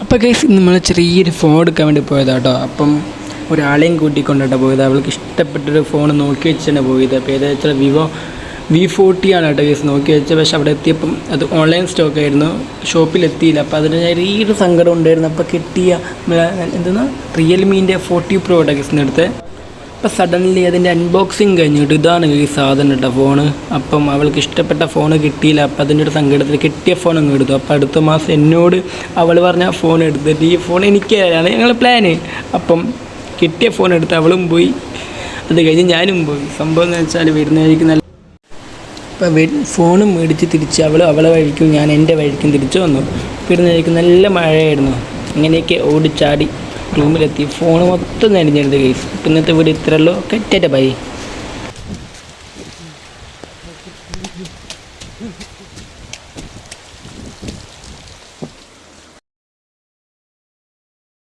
അപ്പോൾ ഗൈസ് നമ്മൾ ചെറിയൊരു ഫോൺ എടുക്കാൻ വേണ്ടി പോയതാട്ടോ. അപ്പം ഒരാളെയും കൂട്ടിക്കൊണ്ടിട്ട് പോയത്. അവൾക്ക് ഇഷ്ടപ്പെട്ടൊരു ഫോൺ നോക്കി വെച്ചാണ് പോയത്. അപ്പോൾ ഏതാ വെച്ചാൽ V40 ആണ് കേട്ടോ ഗൈസ് നോക്കി വെച്ചത്. പക്ഷെ അവിടെ എത്തിയപ്പം അത് ഓൺലൈൻ സ്റ്റോക്ക് ആയിരുന്നു, ഷോപ്പിലെത്തിയില്ല. അപ്പോൾ അതിന് ചെറിയൊരു സങ്കടം ഉണ്ടായിരുന്നു. അപ്പോൾ കിട്ടിയ എന്തെന്നാ റിയൽമീൻ്റെ 40 Pro ഗൈസിൻ്റെ അടുത്ത്. അപ്പോൾ സഡൻലി അതിൻ്റെ അൺബോക്സിങ് കഴിഞ്ഞിട്ട് ഇതാണ് ഈ സാധനം കേട്ടോ ഫോണ്. അപ്പം അവൾക്ക് ഇഷ്ടപ്പെട്ട ഫോൺ കിട്ടിയില്ല. അപ്പം അതിൻ്റെ ഒരു സങ്കടത്തിൽ കിട്ടിയ ഫോൺ അങ്ങ് എടുത്തു. അപ്പോൾ അടുത്ത മാസം എന്നോട് അവൾ പറഞ്ഞ ഫോൺ എടുത്തിട്ട് ഈ ഫോൺ എനിക്കാണ് ഞങ്ങൾ പ്ലാന്. അപ്പം കിട്ടിയ ഫോൺ എടുത്ത് അവളും പോയി, അത് കഴിഞ്ഞ് ഞാനും പോയി. സംഭവം എന്ന് വെച്ചാൽ വരുന്ന വഴിക്ക് നല്ല അപ്പോൾ ഫോണും മേടിച്ച് തിരിച്ച് അവളെ വഴിക്കും ഞാൻ എൻ്റെ വഴിക്കും തിരിച്ചു വന്നു. വരുന്ന വഴിക്ക് നല്ല മഴയായിരുന്നു. അങ്ങനെയൊക്കെ ഓടിച്ചാടി റൂമിലെത്തി. ഫോൺ മൊത്തം നനഞ്ഞെടുത്ത് കേസ്. ഇന്നത്തെ വീഡിയോ ഇത്രയുള്ളൂ. കെറ്റ ബൈ.